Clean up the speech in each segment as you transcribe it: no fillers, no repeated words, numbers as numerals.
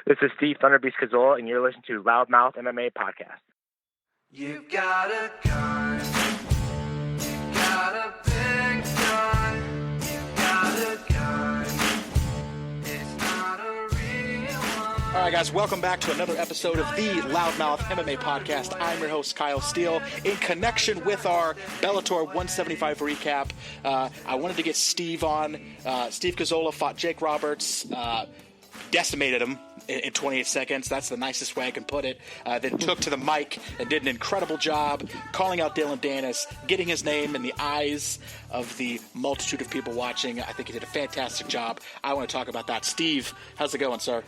This is Steve Thunderbeast Kozola, and you're listening to LoudMouth MMA Podcast. You got a gun, you got a big gun, you got a gun, it's not a real one. All right, guys, welcome back to another episode of the LoudMouth MMA Podcast. I'm your host, Kyle Steele. In connection with our Bellator 175 recap, I wanted to get Steve on. Steve Kozola fought Jake Roberts, decimated him in 28 seconds. That's the nicest way I can put it. Then took to the mic and did an incredible job calling out Dillon Danis, getting his name in the eyes of the multitude of people watching. I think he did a fantastic job. I want to talk about that. Steve, how's it going, sir?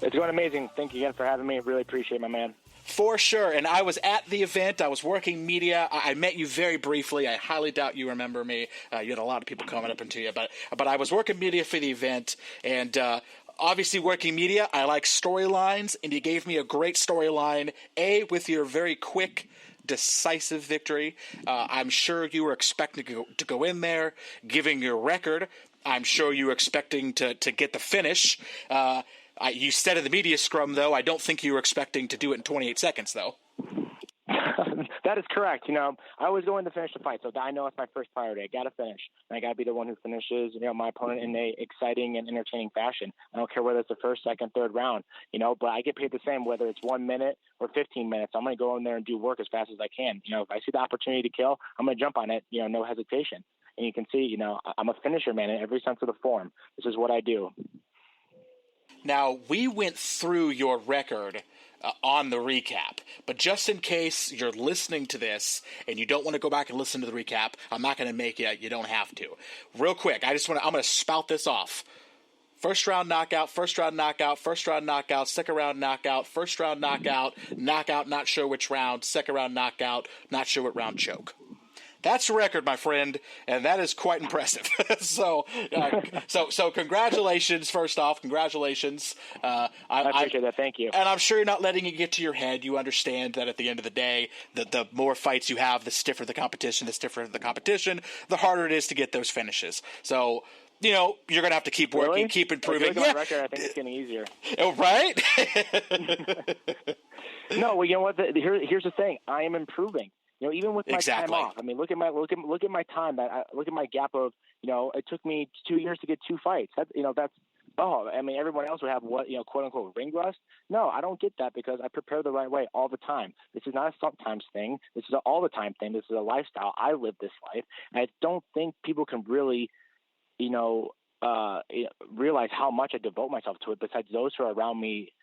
It's going amazing. Thank you again for having me. Really appreciate it, my man. For sure, and I was at the event. I was working media. I met you very briefly. I highly doubt you remember me. You had a lot of people coming up into you, but I was working media for the event, and obviously working media, I like storylines, and you gave me a great storyline, with your very quick, decisive victory. I'm sure you were expecting to go in there, giving your record. I'm sure you were expecting to get the finish. You said in the media scrum, though, I don't think you were expecting to do it in 28 seconds, though. That is correct. You know, I always go in to finish the fight, so I know it's my first priority. I got to finish, and I got to be the one who finishes, my opponent in a exciting and entertaining fashion. I don't care whether it's the first, second, third round, but I get paid the same whether it's 1 minute or 15 minutes. I'm going to go in there and do work as fast as I can. If I see the opportunity to kill, I'm going to jump on it, no hesitation. And you can see, I'm a finisher, man, in every sense of the form. This is what I do. Now, we went through your record on the recap, but just in case you're listening to this and you don't want to go back and listen to the recap, I'm not going to make you. You don't have to. Real quick, I'm going to spout this off. First round knockout, first round knockout, first round knockout, second round knockout, first round knockout, knockout, not sure which round, second round knockout, not sure what round, choke. That's a record, my friend, and that is quite impressive. So congratulations. First off, congratulations. I appreciate that. Thank you. And I'm sure you're not letting it get to your head. You understand that at the end of the day, the more fights you have, the stiffer the competition. The harder it is to get those finishes. So, you're going to have to keep working, really? Keep improving. On record, I think it's getting easier. Oh, right? No, well, you know what? Here's the thing. I am improving. Even with my exactly. time off. I mean, look at my time. Look at my gap of. It took me 2 years to get 2 fights. Everyone else would have quote unquote ring rust. No, I don't get that because I prepare the right way all the time. This is not a sometimes thing. This is an all the time thing. This is a lifestyle. I live this life. And I don't think people can really, realize how much I devote myself to it. Besides those who are around me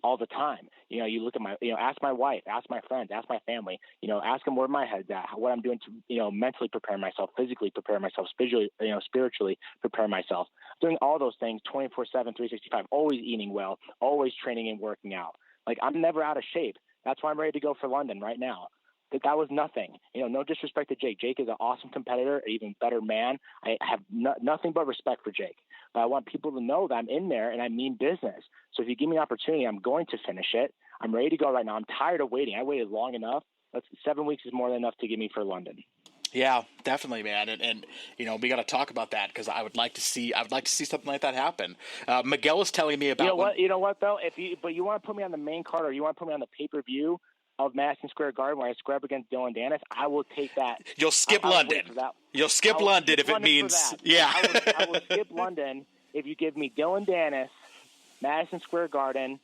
all the time. You look at my, ask my wife, ask my friends, ask my family, ask them where my head's at, what I'm doing to, mentally prepare myself, physically prepare myself, spiritually prepare myself. Doing all those things 24/7, 365, always eating well, always training and working out. Like, I'm never out of shape. That's why I'm ready to go for London right now. That was nothing. No disrespect to Jake. Jake is an awesome competitor, an even better man. I have nothing but respect for Jake. But I want people to know that I'm in there and I mean business. So if you give me an opportunity, I'm going to finish it. I'm ready to go right now. I'm tired of waiting. I waited long enough. 7 weeks is more than enough to get me for London. Yeah, definitely, man, and we got to talk about that because I would like to see something like that happen. Miguel was telling me about. You know what though? But you want to put me on the main card or you want to put me on the pay-per-view of Madison Square Garden where I square up against Dillon Danis, I will take that. You'll skip London. You'll skip London if it means. Yeah. I will skip London if you give me Dillon Danis, Madison Square Garden,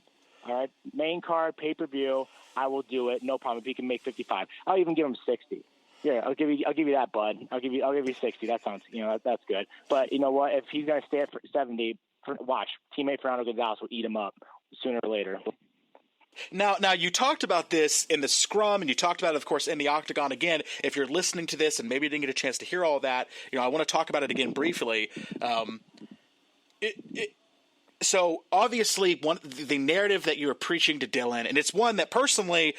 all right, main card, pay-per-view. I will do it, no problem. If he can make 55, I'll even give him 60. Yeah, I'll give you that, bud. I'll give you 60. That sounds, that's good. But you know what? If he's gonna stay at 70, watch, teammate Fernando Gonzalez will eat him up sooner or later. Now, you talked about this in the scrum, and you talked about it, of course, in the octagon. Again, if you're listening to this and maybe you didn't get a chance to hear all that, I want to talk about it again briefly. So obviously, the narrative that you were preaching to Dillon, and it's one that personally,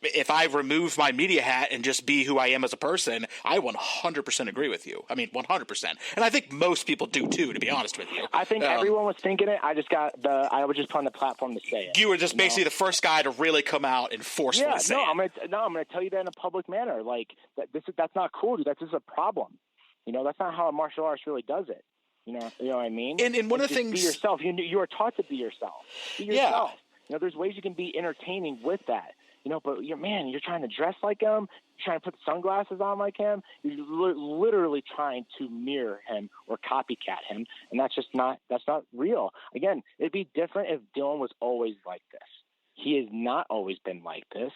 if I remove my media hat and just be who I am as a person, I 100% agree with you. I mean, 100%. And I think most people do too, to be honest with you. I think everyone was thinking it. I was just put on the platform to say it. You were just basically the first guy to really come out and forcefully say it. I'm going to tell you that in a public manner. Like, that's not cool, dude. That's just a problem. That's not how a martial arts really does it. You know what I mean? And one of the just things, be yourself. You are taught to be yourself. Be yourself. You know, there's ways you can be entertaining with that. You know, but you're trying to dress like him. You're trying to put sunglasses on like him. You're literally trying to mirror him or copycat him, and that's not real. Again, it'd be different if Dylan was always like this. He has not always been like this.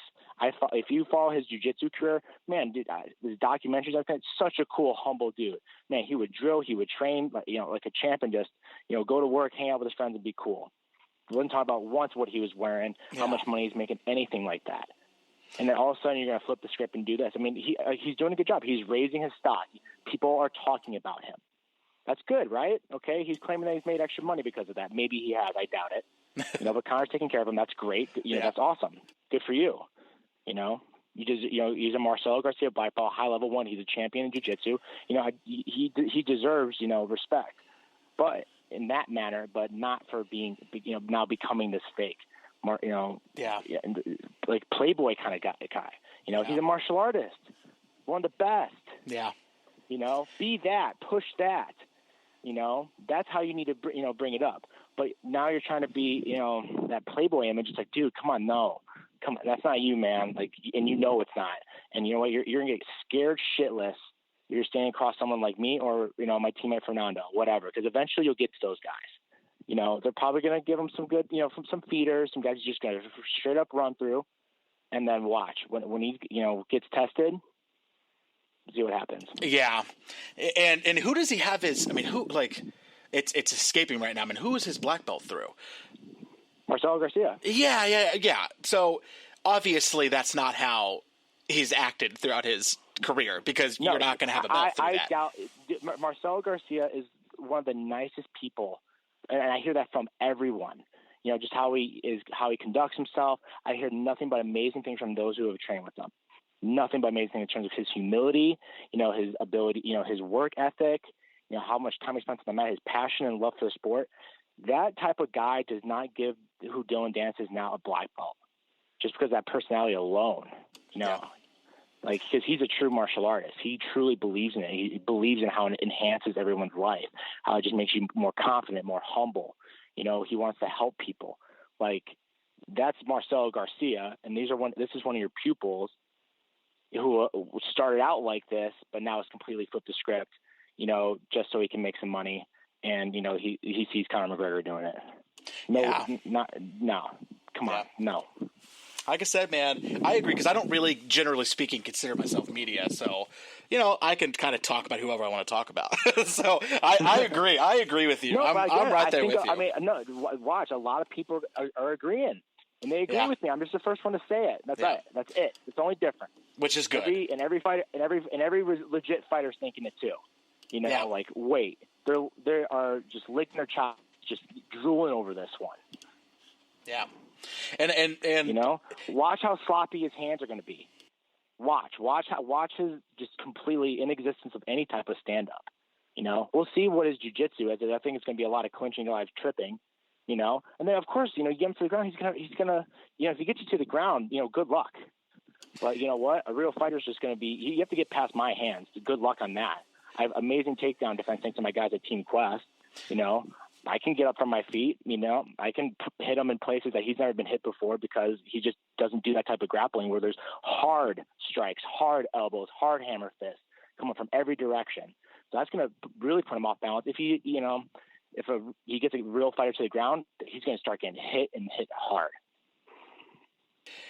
If you follow his jiu-jitsu career, man, dude, his documentaries, I think, such a cool, humble dude. Man, he would drill, he would train, like a champ, and just, go to work, hang out with his friends, and be cool. He wouldn't talk about once what he was wearing, how much money he's making, anything like that. And then all of a sudden, you're going to flip the script and do this. I mean, he's doing a good job. He's raising his stock. People are talking about him. That's good, right? Okay, he's claiming that he's made extra money because of that. Maybe he has. I doubt it. But Connor's taking care of him. That's great. That's awesome. Good for you. He's a Marcelo Garcia black belt, high level one. He's a champion in jiu-jitsu. He deserves, respect. But in that manner, but not for being, now becoming this fake, like Playboy kind of guy. He's a martial artist, one of the best. Yeah. Be that, push that. That's how you need to, bring it up. But now you're trying to be, that Playboy image. It's like, dude, come on, that's not you, man. Like, and it's not. And you know what? You're gonna get scared shitless. You're standing across someone like me or my teammate Fernando, whatever. Because eventually you'll get to those guys. They're probably gonna give them some good, from some feeders. Some guys are just gonna straight up run through, and then watch when he, gets tested. See what happens. Yeah, and who does he have his? I mean, who like? It's escaping right now. I mean, who is his black belt through? Marcelo Garcia. Yeah. So obviously that's not how he's acted throughout his career because you're not going to have a belt through that. I doubt Marcelo Garcia is one of the nicest people, and I hear that from everyone. Just how he conducts himself. I hear nothing but amazing things from those who have trained with him. Nothing but amazing in terms of his humility, his ability, his work ethic, how much time he spends on the mat, his passion and love for the sport. That type of guy does not give who Dylan Dance is now a black belt just because of that personality alone, like, because he's a true martial artist. He truly believes in it. He believes in how it enhances everyone's life, how it just makes you more confident, more humble. He wants to help people. Like, that's Marcelo Garcia. And this is one of your pupils who started out like this, but now has completely flipped the script, just so he can make some money. And, he sees Conor McGregor doing it. Come on. No. Like I said, man, I agree because I don't really, generally speaking, consider myself media. So, I can kind of talk about whoever I want to talk about. So I agree. I agree with you. No, I'm right there with you. I mean, no, watch. A lot of people are agreeing. And they agree with me. I'm just the first one to say it. That's it. That's it. It's only different. Which is good. Every fighter, every legit fighter's thinking it too. Like, wait, they are just licking their chops, just drooling over this one. Yeah. And watch how sloppy his hands are going to be. Watch his just completely inexistence of any type of stand up. We'll see what his jiu-jitsu is. I think it's going to be a lot of clinching, a lot of tripping. And then of course, you get him to the ground. He's gonna, if he gets you to the ground, good luck. But you know what? A real fighter's just gonna be. You have to get past my hands. Good luck on that. I have amazing takedown defense thanks to my guys at Team Quest. I can get up from my feet. I can hit him in places that he's never been hit before because he just doesn't do that type of grappling where there's hard strikes, hard elbows, hard hammer fists coming from every direction. So that's gonna really put him off balance. If he gets a real fighter to the ground, he's going to start getting hit and hit hard.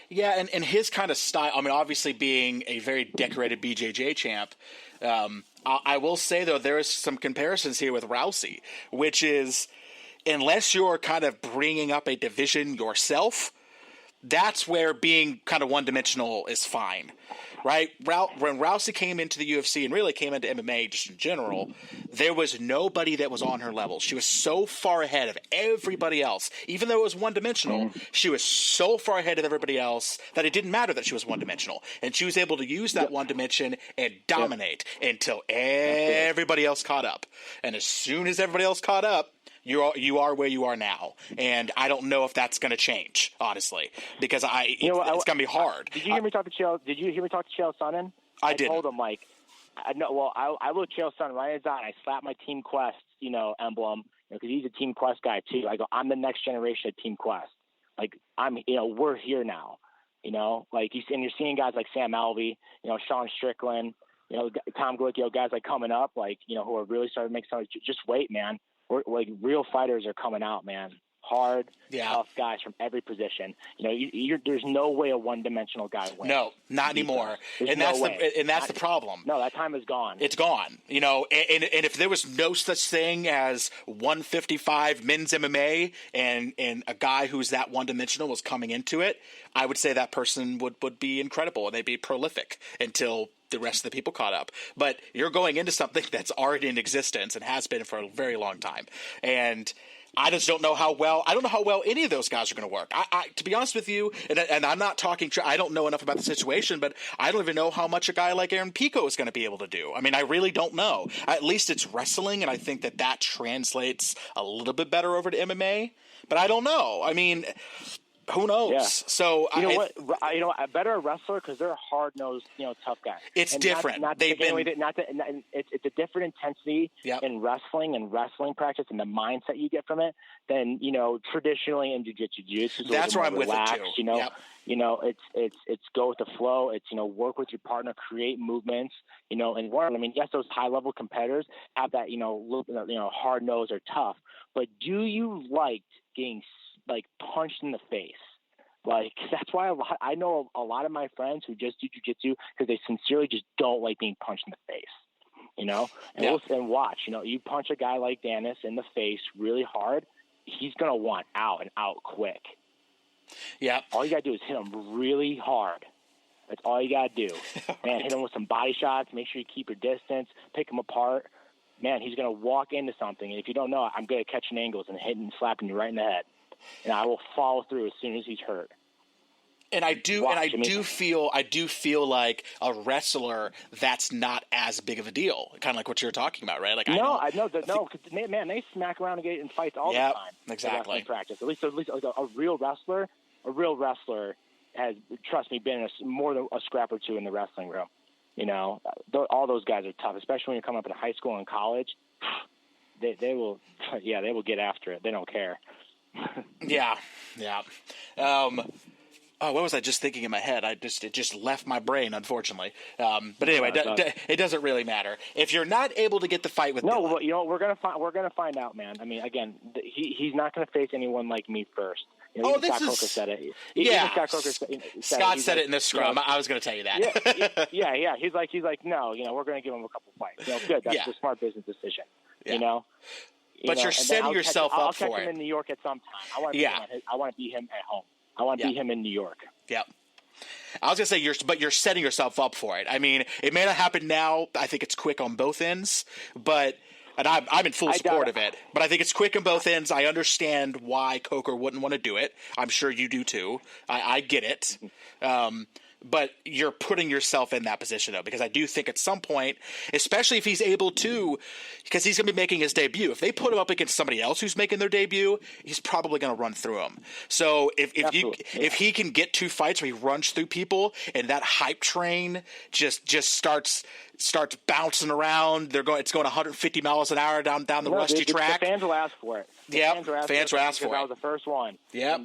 Yeah, and his kind of style, I mean, obviously being a very decorated BJJ champ, I will say, though, there is some comparisons here with Rousey, which is, unless you're kind of bringing up a division yourself, that's where being kind of one-dimensional is fine, right? When Rousey came into the UFC and really came into MMA just in general, there was nobody that was on her level. She was so far ahead of everybody else. Even though it was one-dimensional, she was so far ahead of everybody else that it didn't matter that she was one-dimensional. And she was able to use that one dimension and dominate until everybody else caught up. And as soon as everybody else caught up, you are where you are now, and I don't know if that's going to change, honestly, because it's going to be hard. Did you hear me talk to Chael? Did you hear me talk to Chael Sonnen? I did. Told him I looked Chael Sonnen right in his eye, and I slapped my Team Quest emblem, because he's a Team Quest guy too. I go, I'm the next generation of Team Quest. Like we're here now, like you're seeing guys like Sam Alvey, Sean Strickland, Tom Galicchio, guys like coming up, like, who are really starting to make some, just wait, man. We're like real fighters are coming out, man. Hard, tough guys from every position. There's no way a one-dimensional guy wins. No, not anymore. And that's the problem. No, that time is gone. It's gone. And if there was no such thing as 155 men's MMA and a guy who's that one-dimensional was coming into it, I would say that person would be incredible and they'd be prolific until the rest of the people caught up. But you're going into something that's already in existence and has been for a very long time. And I just don't know how well any of those guys are going to work. I to be honest with you, and I'm not talking, I don't know enough about the situation, but I don't even know how much a guy like Aaron Pico is going to be able to do. I mean, I really don't know. At least it's wrestling, and I think that translates a little bit better over to MMA, but I don't know. I mean, who knows? Yeah. So a better wrestler, because they're a hard-nosed, tough guy. It's different. It's a different intensity in wrestling and wrestling practice and the mindset you get from it than traditionally in jiu-jitsu. That's where I'm relaxed, with it too. It's go with the flow. It's work with your partner, create movements. And learn. I mean, yes, those high-level competitors have that hard nose or tough, but do you like getting punched in the face? Like, that's why I know a lot of my friends who just do jiu-jitsu because they sincerely just don't like being punched in the face, and watch, you punch a guy like Dennis in the face really hard, he's going to want out and out quick. Yeah. All you got to do is hit him really hard. That's all you got to do. Man, hit him with some body shots, make sure you keep your distance, pick him apart. Man, he's going to walk into something, and if you don't know it, I'm good at catching angles and hitting and slapping you right in the head. And I will follow through as soon as he's hurt. And I do feel like a wrestler that's not as big of a deal, kind of like what you're talking about, right? Like because they smack around and get in fights all the time. Exactly. Practice. At least like a real wrestler has, trust me, been more than a scrap or two in the wrestling room. All those guys are tough, especially when you're coming up in high school and college. They will get after it. They don't care. Yeah. What was I just thinking in my head? It just left my brain, unfortunately. But anyway, it doesn't really matter if you're not able to get the fight with. No, well, we're gonna find out, man. I mean, again, he's not gonna face anyone like me first. Scott Coker said it. Scott said it in this scrum. I was going to tell you that. Yeah. He's like, no, we're going to give him a couple fights. Good. That's a smart business decision. But you're setting yourself up for it. I'll catch him in New York at some time. I want to beat him at home. I want to beat him in New York. Yep. I was going to say, you're setting yourself up for it. I mean, it may not happen now. I think it's quick on both ends, but and I'm in full support of it. But I think it's quick on both ends. I understand why Coker wouldn't want to do it. I'm sure you do too. I get it. But you're putting yourself in that position, though, because I do think at some point, especially if he's able to, because he's going to be making his debut. If they put him up against somebody else who's making their debut, he's probably going to run through him. So if he can get 2 fights where he runs through people and that hype train just starts bouncing around, it's going 150 miles an hour down the rusty track. The fans will ask for it. Fans will ask for it. I was the first one. Yeah,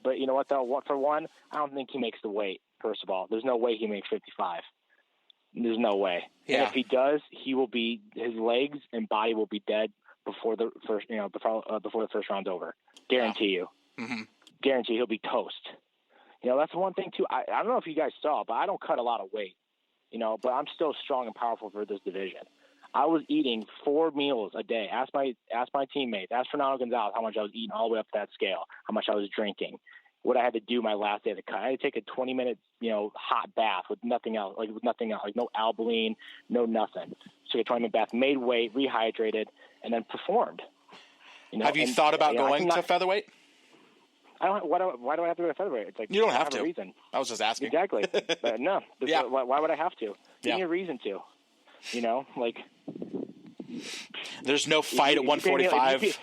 but you know what though? For one, I don't think he makes the weight. First of all, there's no way he makes 55. There's no way. Yeah. And if he does, his legs and body will be dead before the first round's over. Guarantee you. Mm-hmm. Guarantee he'll be toast. That's one thing too. I don't know if you guys saw, but I don't cut a lot of weight. But I'm still strong and powerful for this division. I was eating 4 meals a day. Ask my teammates. Ask Fernando Gonzalez how much I was eating all the way up that scale. How much I was drinking. What I had to do my last day of the cut. I had to take a 20-minute, hot bath with nothing else, like no Albolene, no nothing. Took a 20-minute bath, made weight, rehydrated, and then performed. Have you thought about going to featherweight? I don't. Why do I have to go to featherweight? It's like you don't have to. A reason. I was just asking. Exactly. No. Yeah. Why would I have to? Give me a reason to. There's no fight at 145.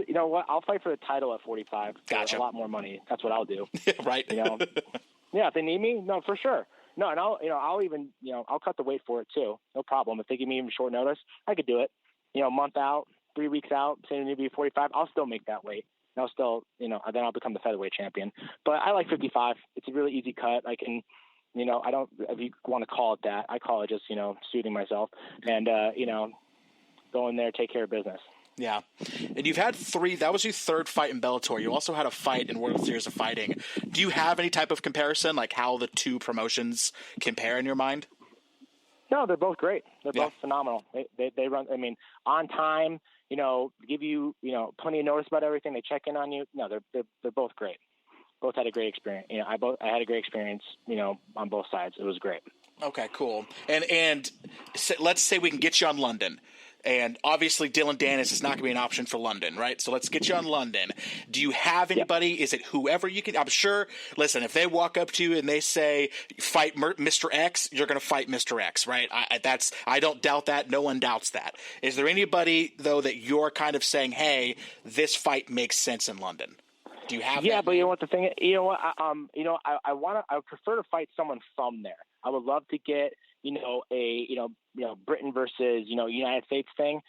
You know what? I'll fight for the title at 45 for Gotcha. a lot more money. That's what I'll do. Right. Yeah, if they need me, no, for sure. No, and I'll even I'll cut the weight for it too. No problem. If they give me even short notice, I could do it. a month out, 3 weeks out, saying to be 45, I'll still make that weight. And I'll still, then I'll become the featherweight champion. But I like 55. It's a really easy cut. I can, I don't, if you want to call it that, I call it just, soothing myself and, go in there, take care of business. Yeah. And you've had 3, that was your 3rd fight in Bellator. You also had a fight in World Series of Fighting. Do you have any type of comparison, like how the 2 promotions compare in your mind? No, they're both great. They're both phenomenal. They run, on time, give you, plenty of notice about everything. They check in on you. No, they're both great. Both had a great experience. I had a great experience, on both sides. It was great. Okay, cool. And let's say we can get you on London. And obviously Dylan Dennis is not going to be an option for London, right? So let's get you on London. Do you have anybody? Yep. Is it whoever you can? I'm sure, listen, if they walk up to you and they say, fight Mr. X, you're going to fight Mr. X, right? I don't doubt that. No one doubts that. Is there anybody, though, that you're kind of saying, hey, this fight makes sense in London? Do you have that? But you know what the thing is? I prefer to fight someone from there. I would love to get, Britain versus, United States thing.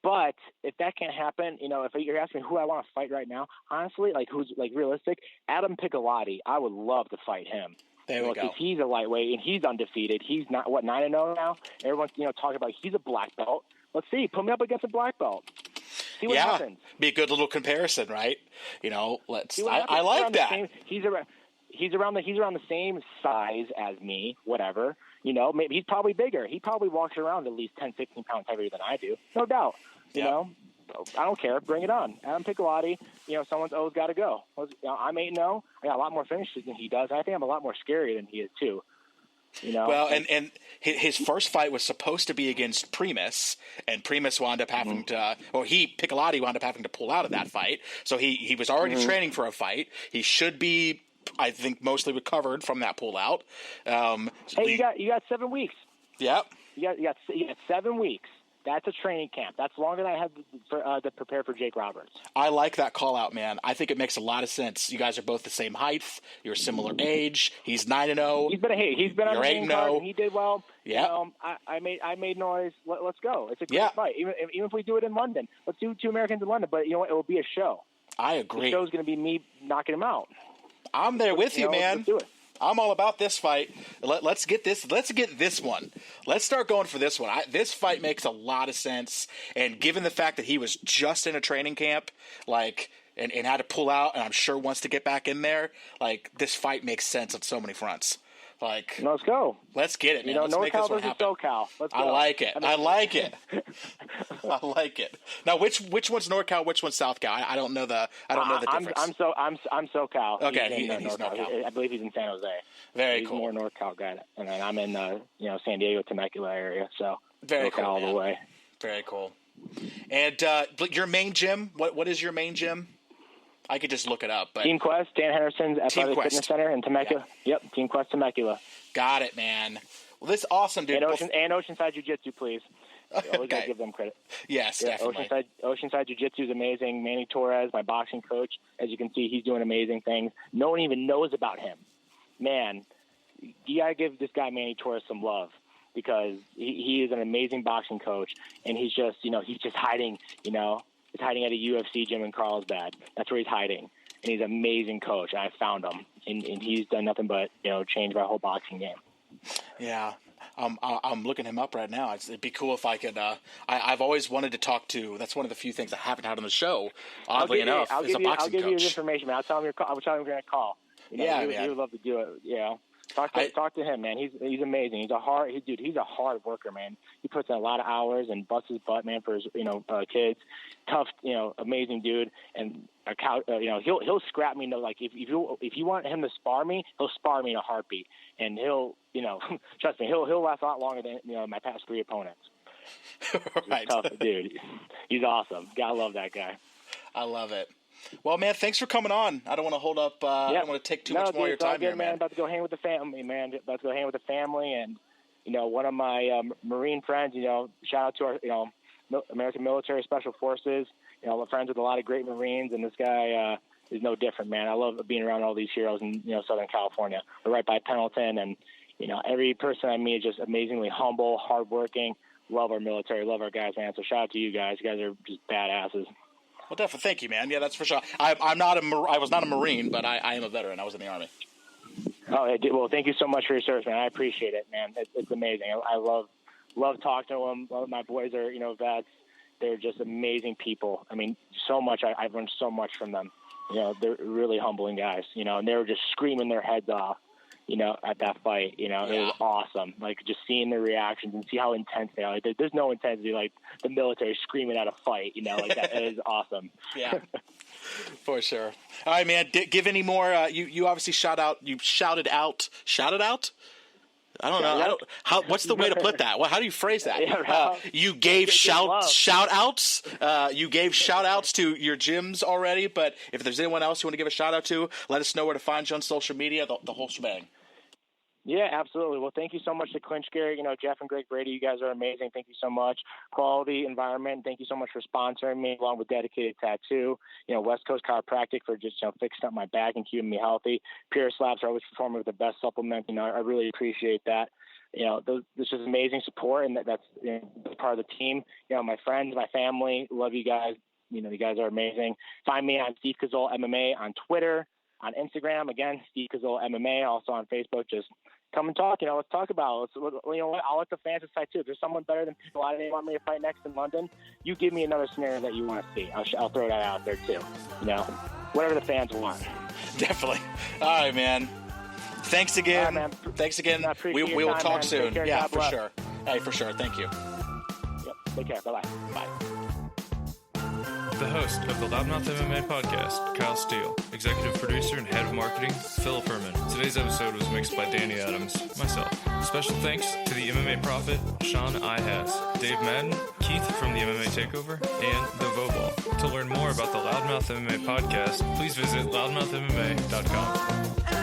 But if that can't happen, if you're asking me who I want to fight right now, honestly, who's realistic, Adam Piccolotti, I would love to fight him. There we go. Because he's a lightweight and he's undefeated. He's not 9-0 now. Everyone's talking about he's a black belt. Let's see, put me up against a black belt. See what happens. Be a good little comparison, right? Let's. I like that. He's around the same size as me. Whatever. Maybe he's probably bigger. He probably walks around at least 10, 15 pounds heavier than I do. No doubt. You know, I don't care. Bring it on. Adam Piccolotti, someone's always got to go. I'm 8-0. I got a lot more finishes than he does. I think I'm a lot more scary than he is too. Well, and his first fight was supposed to be against Primus, and Primus wound up having Piccolotti wound up having to pull out of that fight. So he was already training for a fight. He should be, I think, mostly recovered from that pullout. You got 7 weeks. Yep. You got 7 weeks. That's a training camp. That's longer than I had to prepare for Jake Roberts. I like that call out, man. I think it makes a lot of sense. You guys are both the same height. You're similar age. He's 9-0. He's been on the main card, and he did well. Yeah. I made noise. Let's go. It's a great fight. Even if we do it in London, let's do 2 Americans in London. But it will be a show. I agree. The show's going to be me knocking him out. I'm there with you, man. Let's do it. I'm all about this fight. Let's get this. Let's get this one. Let's start going for this one. This fight makes a lot of sense, and given the fact that he was just in a training camp, and had to pull out, and I'm sure wants to get back in there, this fight makes sense on so many fronts. Let's go. Let's get it, man. Let's NorCal make this one versus happen. SoCal. Let's go. I like it. I like it. I like it. Now, which one's NorCal? Which one's SouthCal? I don't know the difference. I'm SoCal. Okay, he's NorCal. I believe he's in San Jose. Very he's cool. More NorCal guy, and then I'm in San Diego, Temecula area. So very NorCal cool, all the way. Very cool. And your main gym? What is your main gym? I could just look it up. But Team Quest, Dan Henderson's Athletic Fitness Center in Temecula. Yeah. Yep, Team Quest Temecula. Got it, man. Well, this is awesome, dude. And Oceanside Jiu-Jitsu, please. Always gotta give them credit. Yes, definitely. Oceanside Jiu-Jitsu is amazing. Manny Torres, my boxing coach, as you can see, he's doing amazing things. No one even knows about him. Man, you gotta give this guy Manny Torres some love because he is an amazing boxing coach, and he's just hiding, He's hiding at a UFC gym in Carlsbad. That's where he's hiding. And he's an amazing coach. I found him. And he's done nothing but, change my whole boxing game. Yeah. I'm looking him up right now. It'd be cool if I could. I've always wanted to talk to. That's one of the few things I haven't had on the show. Oddly enough, is a boxing coach. I'll give you his information, man. I'll tell him you're going to call. He would love to do it. Talk to him, man. He's amazing. He's a hard worker, man. He puts in a lot of hours and busts his butt, man, for his kids. Tough, amazing dude. And he'll scrap me. If you want him to spar me, he'll spar me in a heartbeat. And he'll trust me, he'll last a lot longer than my past 3 opponents. Right. Tough dude. He's awesome. Gotta love that guy. I love it. Well, man, thanks for coming on. I don't want to hold up. I don't want to take too much more of your time here, man. About to go hang with the family, man. And one of my Marine friends. Shout out to our American Military Special Forces. We're friends with a lot of great Marines, and this guy is no different, man. I love being around all these heroes in Southern California. We're right by Pendleton, and every person I meet is just amazingly humble, hardworking, love our military, love our guys, man. So shout out to you guys. You guys are just badasses. Well, definitely. Thank you, man. Yeah, that's for sure. I was not a Marine, but I am a veteran. I was in the Army. Oh, well, thank you so much for your service, man. I appreciate it, man. It's amazing. I love talking to them. My boys are, vets. They're just amazing people. I mean, so much. I've learned so much from them. They're really humbling guys, and they were just screaming their heads off, at that fight. It was awesome. Like, just seeing their reactions and see how intense they are. Like, there's no intensity like the military screaming at a fight, like that. It is awesome. Yeah. For sure. All right, man. Give any more? You obviously shouted out. I don't know. What's the way to put that? How do you phrase that? Yeah, you gave shout outs. You gave shout outs to your gyms already. But if there's anyone else you want to give a shout out to, let us know where to find you on social media. The whole shebang. Yeah, absolutely. Well, thank you so much to Clinch Gary. Jeff and Greg Brady, you guys are amazing. Thank you so much. Quality Environment, thank you so much for sponsoring me, along with Dedicated Tattoo. West Coast Chiropractic for just fixing up my back and keeping me healthy. Pure Slabs are always performing with the best supplement. I really appreciate that. This is amazing support, and that's part of the team. My friends, my family, love you guys. You guys are amazing. Find me on Steve Kozola MMA on Twitter, on Instagram. Again, Steve Kozola MMA. Also on Facebook. Just come and talk. Let's talk about it. What? I'll let the fans decide too. If there's someone better than people they want me to fight next in London, you give me another scenario that you want to see. I'll throw that out there too. Whatever the fans want. Definitely. All right, man. Thanks again. All right, man. Thanks again. We will talk man. soon. Care, yeah, God for bless. sure. Hey, for sure. Thank you. Yep. Take care. Bye-bye. Bye. The host of the LoudMouth MMA podcast, Kyle Steele. Executive producer and head of marketing, Philip Herman. Today's episode was mixed by Danny Adams, myself. Special thanks to the MMA Prophet, Sean Ihas, Dave Madden, Keith from the MMA Takeover, and the Vobal. To learn more about the LoudMouth MMA podcast, please visit loudmouthmma.com.